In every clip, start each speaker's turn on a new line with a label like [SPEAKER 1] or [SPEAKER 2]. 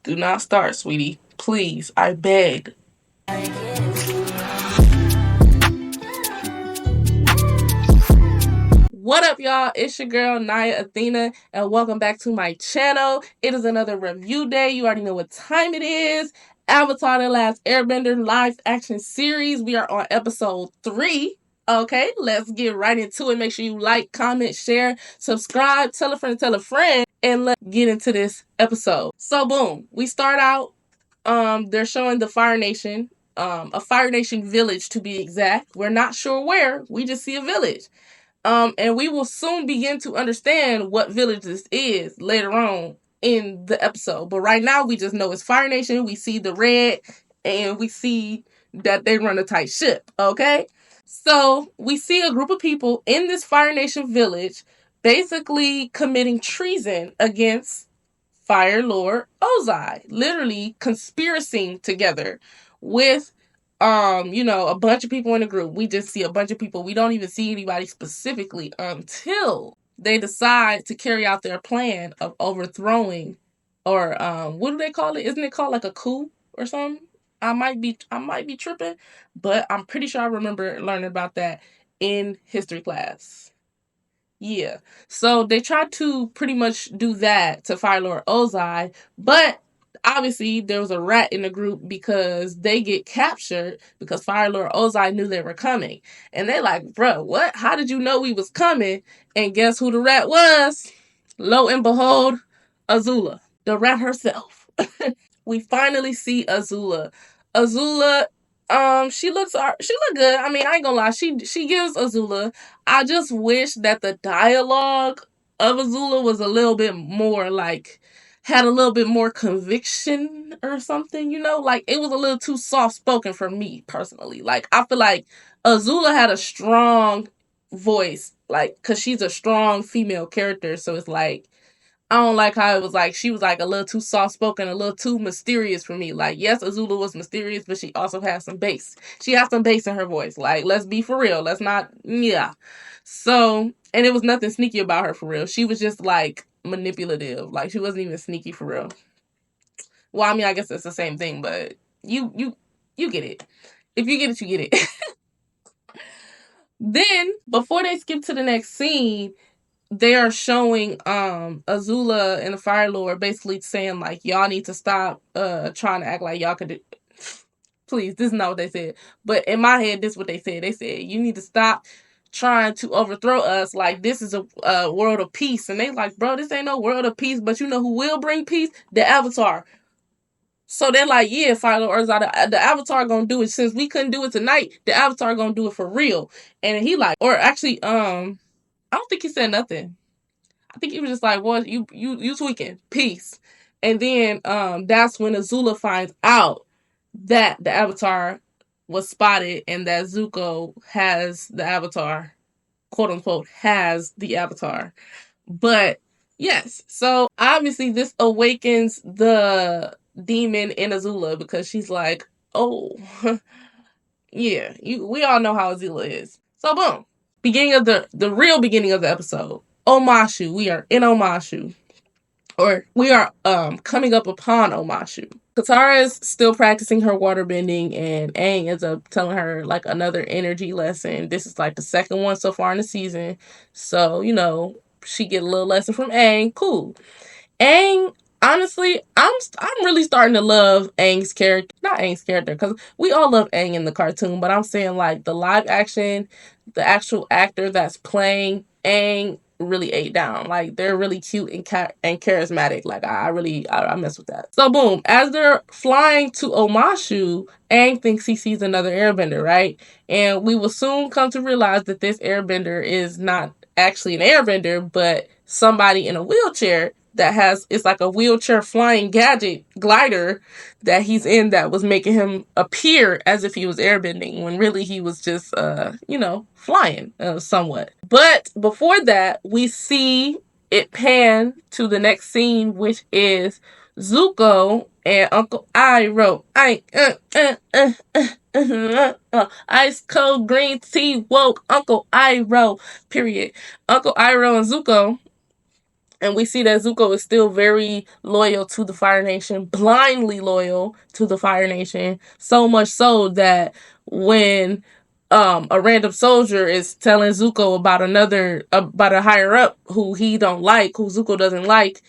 [SPEAKER 1] Do not start, sweetie. Please, I beg. What up, y'all? It's your girl, Naya Athena, and welcome back to my channel. It is another review day. You already know what time it is. Avatar: The Last Airbender live action series. We are on episode 3. Okay, let's get right into it. Make sure you like, comment, share, subscribe, tell a friend, and let's get into this episode. So, boom, we start out. They're showing the Fire Nation, a Fire Nation village to be exact. We're not sure where. We just see a village. And we will soon begin to understand what village this is later on in the episode. But right now, we just know it's Fire Nation. We see the red, and we see that they run a tight ship. Okay, so we see a group of people in this Fire Nation village, basically committing treason against Fire Lord Ozai, literally conspiring together with a bunch of people in the group. We just see a bunch of people. We don't even see anybody specifically until they decide to carry out their plan of overthrowing, or what do they call it? Isn't it called like a coup or something? I might be tripping, but I'm pretty sure I remember learning about that in history class. Yeah. So they tried to pretty much do that to Fire Lord Ozai, but obviously there was a rat in the group because they get captured because Fire Lord Ozai knew they were coming. And they like, bro, what? How did you know we was coming? And guess who the rat was? Lo and behold, Azula, the rat herself. We finally see Azula. Azula, she look good. I mean, I ain't gonna lie, she gives Azula. I just wish that the dialogue of Azula was a little bit more like, had a little bit more conviction or something, like it was a little too soft spoken for me personally. Like, I feel like Azula had a strong voice, like, cause she's a strong female character, so it's like, I don't like how it was like she was like a little too soft spoken, a little too mysterious for me. Like, yes, Azula was mysterious, but she also has some bass. She has some bass in her voice. Like, let's be for real. Let's not, yeah. So, and it was nothing sneaky about her for real. She was just like manipulative. Like, she wasn't even sneaky for real. Well, I mean, I guess it's the same thing, but you get it. If you get it, you get it. Then, before they skip to the next scene, they are showing Azula and the Fire Lord basically saying like, y'all need to stop trying to act like y'all could do. Please, this is not what they said, but in my head, this is what they said. They said, you need to stop trying to overthrow us. Like, this is a world of peace. And they like, bro, this ain't no world of peace, but you know who will bring peace? The Avatar. So they're like, yeah, Fire Lord Urza, the Avatar gonna do it. Since we couldn't do it tonight, the Avatar gonna do it for real. And he like, or actually, I don't think he said nothing. I think he was just like, well, you tweaking. Peace. And then that's when Azula finds out that the Avatar was spotted and that Zuko has the Avatar, quote unquote, has the Avatar. But yes, so obviously this awakens the demon in Azula because she's like, oh, yeah, we all know how Azula is. So boom, beginning of the real beginning of the episode. Omashu. We are in Omashu. Or we are coming up upon Omashu. Katara is still practicing her water bending, and Aang ends up telling her like another energy lesson. This is like the second one so far in the season. So, she get a little lesson from Aang. Cool. Aang, honestly, I'm really starting to love Aang's character. Not Aang's character, because we all love Aang in the cartoon, but I'm saying like the live action, the actual actor that's playing Aang really ate down. Like, they're really cute and charismatic. Like, I mess with that. So boom, as they're flying to Omashu, Aang thinks he sees another airbender, right? And we will soon come to realize that this airbender is not actually an airbender, but somebody in a wheelchair that has, it's like a wheelchair flying gadget glider that he's in that was making him appear as if he was airbending when really he was just flying somewhat. But before that, we see it pan to the next scene, which is Zuko and Uncle Iroh. Ice cold green tea woke Uncle Iroh. Period. Uncle Iroh and Zuko And we see that Zuko is still very loyal to the Fire Nation, blindly loyal to the Fire Nation. So much so that when a random soldier is telling Zuko about a higher up who he don't like, who Zuko doesn't like,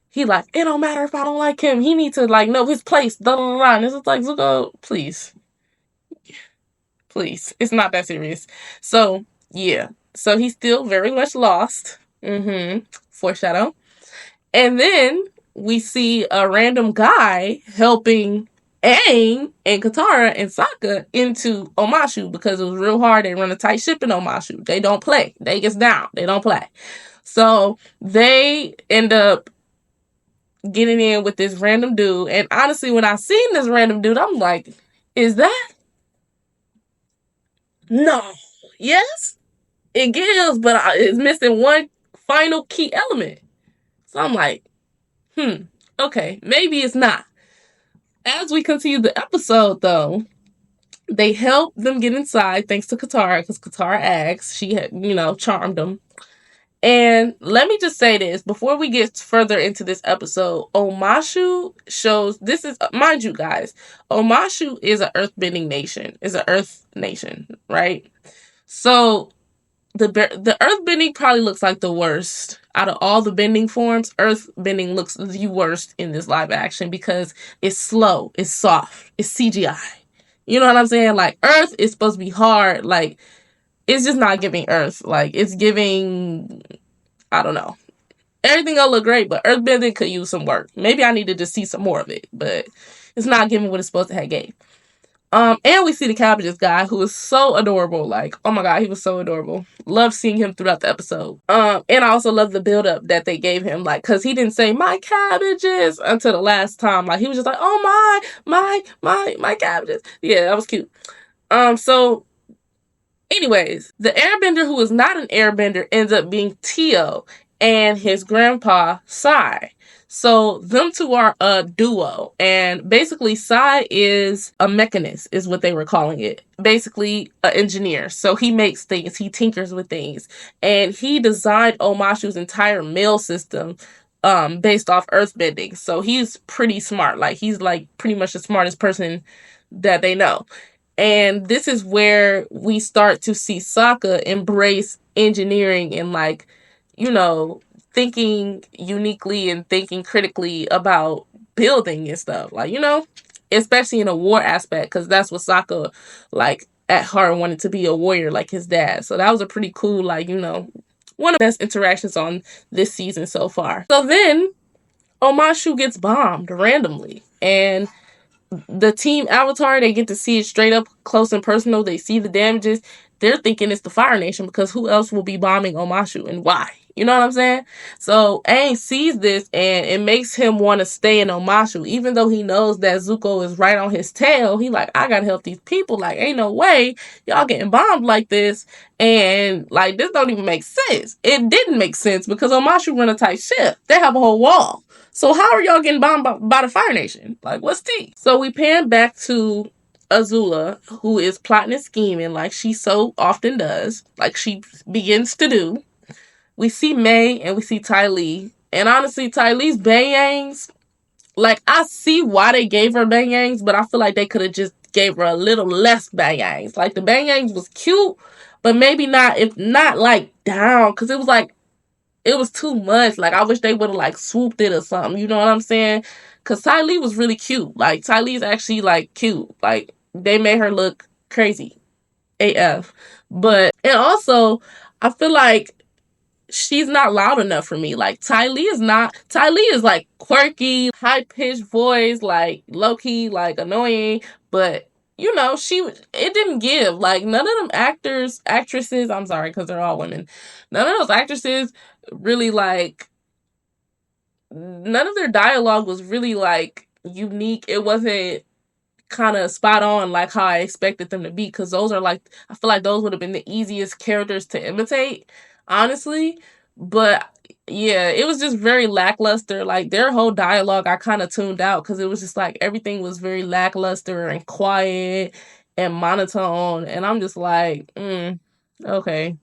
[SPEAKER 1] he like, it don't matter if I don't like him. He needs to like know his place. Da, da, da, da. And it's just like, Zuko, please, please. It's not that serious. So yeah. So he's still very much lost. Foreshadow. And then we see a random guy helping Aang and Katara and Sokka into Omashu because it was real hard. They run a tight ship in Omashu. They don't play. They get down. They don't play. So they end up getting in with this random dude. And honestly, when I seen this random dude, I'm like, is that? No. Yes, it gives, but it's missing one final key element. So I'm like, okay, maybe it's not. As we continue the episode, though, they help them get inside thanks to Katara, because Katara asks. She had, charmed them. And let me just say this before we get further into this episode. Omashu shows, this is, mind you guys, Omashu is an earthbending nation, is an earth nation, right? So the earthbending probably looks like the worst out of all the bending forms. Earthbending looks the worst in this live action because it's slow, it's soft, it's CGI. You know what I'm saying? Like, Earth is supposed to be hard. Like, it's just not giving Earth. Like, it's giving, I don't know. Everything will look great, but earthbending could use some work. Maybe I needed to see some more of it, but it's not giving what it's supposed to have gave. And we see the cabbages guy, who is so adorable. Like, oh my god, he was so adorable. Love seeing him throughout the episode. And I also love the build up that they gave him, like, cause he didn't say my cabbages until the last time. Like, he was just like, oh my cabbages. Yeah, that was cute. So anyways, the airbender who is not an airbender ends up being Tio and his grandpa, Sai. So them two are a duo. And basically, Sai is a mechanist, is what they were calling it. Basically, an engineer. So he makes things, he tinkers with things. And he designed Omashu's entire mail system based off earthbending. So he's pretty smart. Like, he's like pretty much the smartest person that they know. And this is where we start to see Sokka embrace engineering and, like, thinking uniquely and thinking critically about building and stuff. Like, especially in a war aspect, because that's what Sokka, like, at heart wanted to be a warrior like his dad. So that was a pretty cool, like, one of the best interactions on this season so far. So then Omashu gets bombed randomly. And the team Avatar, they get to see it straight up close and personal. They see the damages. They're thinking it's the Fire Nation, because who else will be bombing Omashu and why? You know what I'm saying? So Aang sees this and it makes him want to stay in Omashu, even though he knows that Zuko is right on his tail. He like, I gotta help these people. Like, ain't no way y'all getting bombed like this. And like, this don't even make sense. It didn't make sense because Omashu run a tight ship. They have a whole wall. So how are y'all getting bombed by the Fire Nation? Like, what's tea? So we pan back to Azula, who is plotting and scheming like she so often does, like she begins to do. We see May and we see Ty Lee. And honestly, Ty Lee's bangs, like, I see why they gave her bangs, but I feel like they could have just gave her a little less bangs. Like, the bangs was cute, but maybe not, if not, like, down, because it was like, it was too much. Like, I wish they would have, like, swooped it or something. You know what I'm saying? Because Ty Lee was really cute. Like, Ty Lee's actually, like, cute. Like, they made her look crazy. AF. But, and also, I feel like she's not loud enough for me. Like, Ty Lee is like quirky, high-pitched voice, like low-key, like annoying, but it didn't give. Like, none of them actresses, I'm sorry, because they're all women, none of those actresses really, like, none of their dialogue was really, like, unique. It wasn't kind of spot on like how I expected them to be, because those are like, I feel like those would have been the easiest characters to imitate, honestly. But yeah, it was just very lackluster. Like, their whole dialogue I kind of tuned out, because it was just like everything was very lackluster and quiet and monotone, and I'm just like, okay,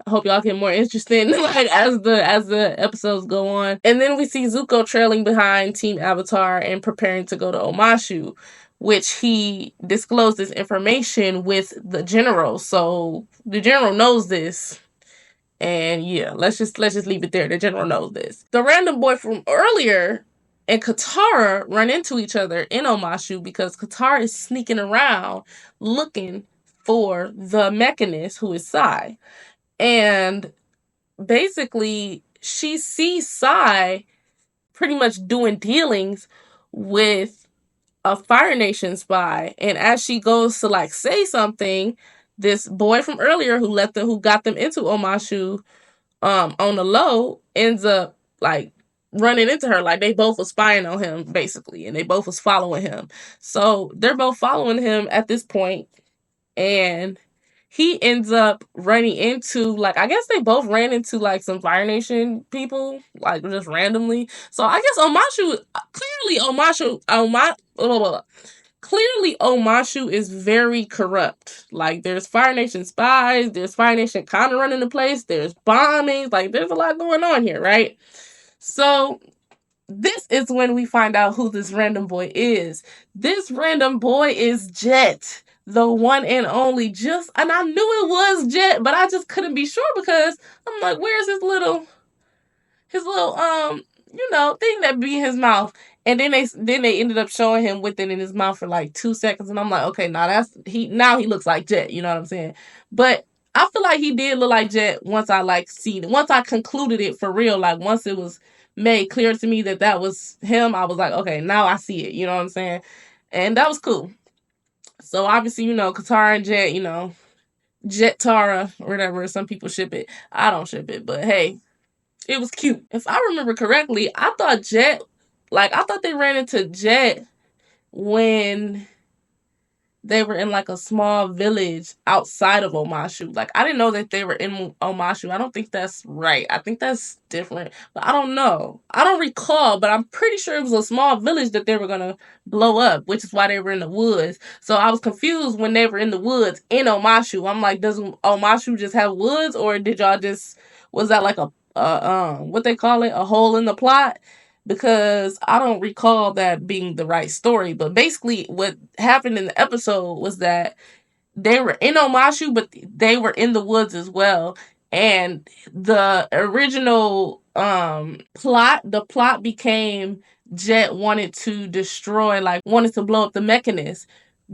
[SPEAKER 1] I hope y'all get more interesting like as the episodes go on. And then we see Zuko trailing behind Team Avatar and preparing to go to Omashu, which he disclosed this information with the general. So the general knows this. And yeah, let's just leave it there. The general knows this. The random boy from earlier and Katara run into each other in Omashu because Katara is sneaking around looking for the Mechanist, who is Sai. And basically, she sees Sai pretty much doing dealings with a Fire Nation spy. And as she goes to like say something, this boy from earlier who got them into Omashu on the low ends up like running into her. Like they both was spying on him basically, and they both was following him. So they're both following him at this point, and he ends up running into, like, I guess they both ran into like some Fire Nation people, like just randomly. So I guess Omashu is very corrupt. Like there's Fire Nation spies, there's Fire Nation kind of running the place, there's bombings, like there's a lot going on here, right? So this is when we find out who this random boy is. This random boy is Jet, the one and only. And I knew it was Jet, but I just couldn't be sure because I'm like, where's his little thing that be in his mouth? And then they ended up showing him with it in his mouth for like 2 seconds, and I'm like, okay, now he looks like Jet, you know what I'm saying? But I feel like he did look like Jet once I concluded it for real. Like once it was made clear to me that was him, I was like, okay, now I see it, you know what I'm saying? And that was cool. So obviously, Katara and Jet, Jet Tara or whatever, some people ship it. I don't ship it, but hey, it was cute. If I remember correctly, I thought they ran into Jet when they were in like a small village outside of Omashu. Like I didn't know that they were in Omashu. I don't think that's right. I think that's different. But I don't know. I don't recall, but I'm pretty sure it was a small village that they were gonna blow up, which is why they were in the woods. So I was confused when they were in the woods in Omashu. I'm like, does Omashu just have woods, or did y'all was that like a what they call it, a hole in the plot? Because I don't recall that being the right story. But basically what happened in the episode was that they were in Omashu, but they were in the woods as well. And the original the plot became Jet wanted to blow up the Mechanist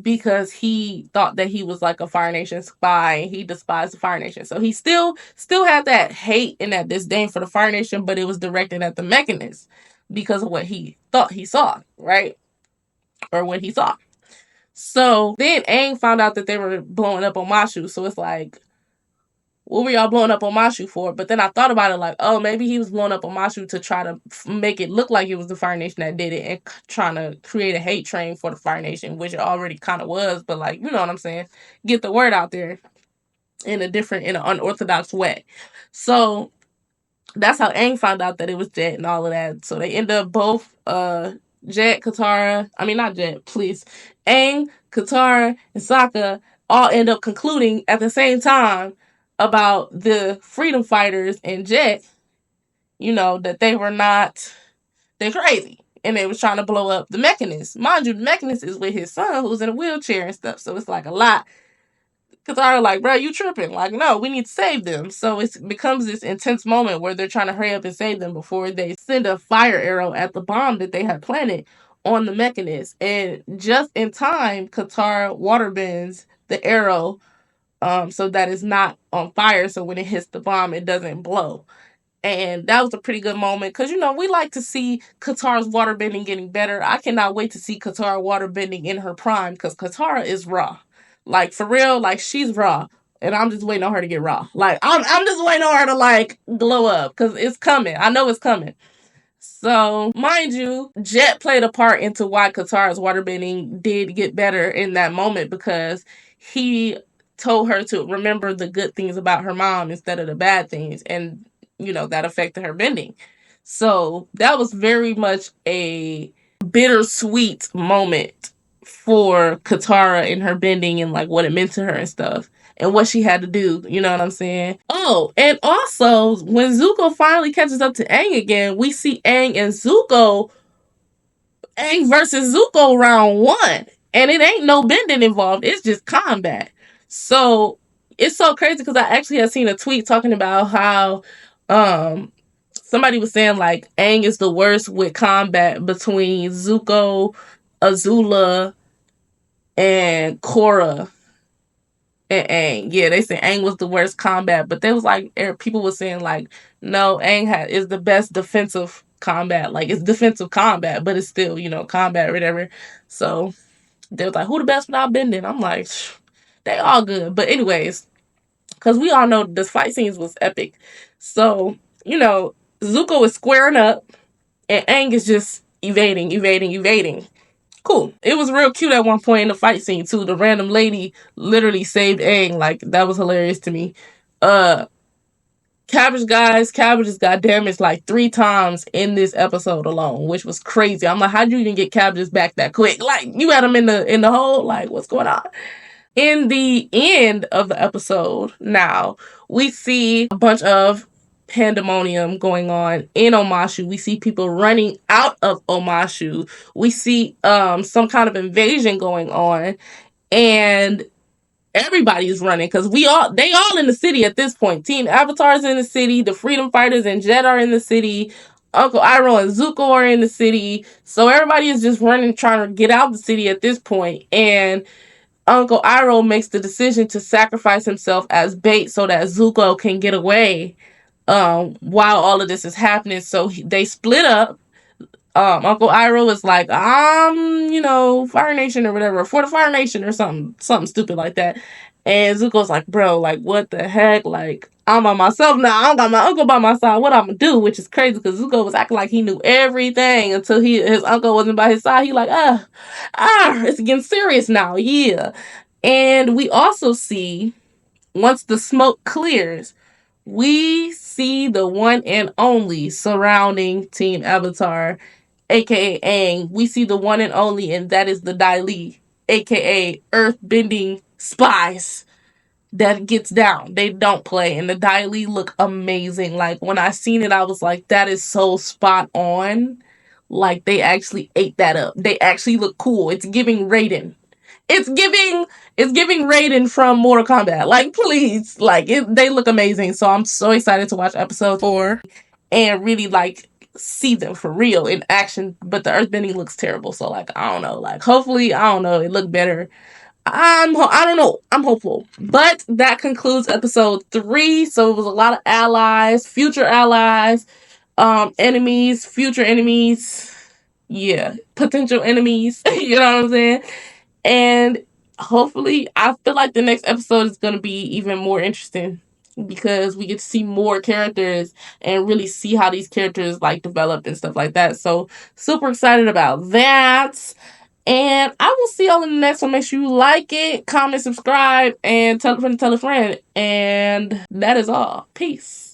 [SPEAKER 1] because he thought that he was like a Fire Nation spy and he despised the Fire Nation. So he still had that hate and that disdain for the Fire Nation, but it was directed at the Mechanist because of what he thought he saw, right? Or what he saw. So then Aang found out that they were blowing up Omashu. So it's like, what were y'all blowing up Omashu for? But then I thought about it like, oh, maybe he was blowing up Omashu to try to make it look like it was the Fire Nation that did it and trying to create a hate train for the Fire Nation, which it already kind of was. But like, you know what I'm saying? Get the word out there in an unorthodox way. So that's how Aang found out that it was Jet and all of that. So they end up both Jet, Katara, not Jet, please. Aang, Katara, and Sokka all end up concluding at the same time about the freedom fighters and Jet, that they're crazy. And they was trying to blow up the Mechanist. Mind you, the Mechanist is with his son who's in a wheelchair and stuff. So it's like a lot. Katara like, bro, you tripping. Like, no, we need to save them. So it becomes this intense moment where they're trying to hurry up and save them before they send a fire arrow at the bomb that they had planted on the Mechanist. And just in time, Katara waterbends the arrow so that it's not on fire. So when it hits the bomb, it doesn't blow. And that was a pretty good moment because, we like to see Katara's waterbending getting better. I cannot wait to see Katara waterbending in her prime because Katara is raw. Like, for real, like, she's raw. And I'm just waiting on her to get raw. Like, I'm just waiting on her to, like, glow up because it's coming. I know it's coming. So, mind you, Jet played a part into why Katara's waterbending did get better in that moment because he told her to remember the good things about her mom instead of the bad things. And, that affected her bending. So, that was very much a bittersweet moment for Katara and her bending and like what it meant to her and stuff. and what she had to do. You know what I'm saying? Oh, and also when Zuko finally catches up to Aang again, we see Aang versus Zuko round one. And it ain't no bending involved. It's just combat. So it's so crazy because I actually had seen a tweet talking about how um somebody was saying like Aang is the worst with combat between Zuko, Azula, and Korra and Aang. Yeah, they said Aang was the worst combat, but they was like people were saying like no, is the best defensive combat. Like it's defensive combat, but it's still combat or whatever. So they was like, who the best without bending? I'm like, they all good. But anyways, because we all know the fight scenes was epic. So Zuko is squaring up, and Aang is just evading. Cool. It was real cute at one point in the fight scene too. The random lady literally saved Aang. Like that was hilarious to me. Cabbages got damaged like 3 times in this episode alone, which was crazy. I'm like, how'd you even get Cabbages back that quick? Like you had him in the hole. Like what's going on? In the end of the episode, now we see a bunch of pandemonium going on in Omashu. We see people running out of Omashu. We see some kind of invasion going on, and everybody is running because they all in the city at this point. Team Avatar's in the city, the Freedom Fighters and Jet are in the city, Uncle Iroh and Zuko are in the city. So everybody is just running, trying to get out of the city at this point, and Uncle Iroh makes the decision to sacrifice himself as bait so that Zuko can get away while all of this is happening. So they split up. Uncle Iroh is like, Fire Nation or whatever, for the Fire Nation or something stupid like that. And Zuko's like, bro, like, what the heck? Like, I'm by myself now. I don't got my uncle by my side. What I'm gonna do? Which is crazy because Zuko was acting like he knew everything until his uncle wasn't by his side. He like, it's getting serious now. Yeah. And we also see, once the smoke clears, we see the one and only surrounding Team Avatar, aka Aang. We see the one and only, and that is the Dai Li, aka Earthbending spies that gets down. They don't play, and the Dai Li look amazing. Like when I seen it, I was like, that is so spot on. Like they actually ate that up. They actually look cool. It's giving Raiden. It's giving Raiden from Mortal Kombat. Like, please, they look amazing. So I'm so excited to watch episode 4 and really see them for real in action. But the earthbending looks terrible. So I don't know. Hopefully, I don't know, it looked better. I don't know. I'm hopeful. But that concludes episode 3. So it was a lot of allies, future allies, enemies, future enemies. Yeah, potential enemies. You know what I'm saying? And hopefully, I feel like the next episode is going to be even more interesting because we get to see more characters and really see how these characters develop and stuff like that. So super excited about that. And I will see y'all in the next one. Make sure you like it, comment, subscribe, and tell a friend to tell a friend. And that is all. Peace.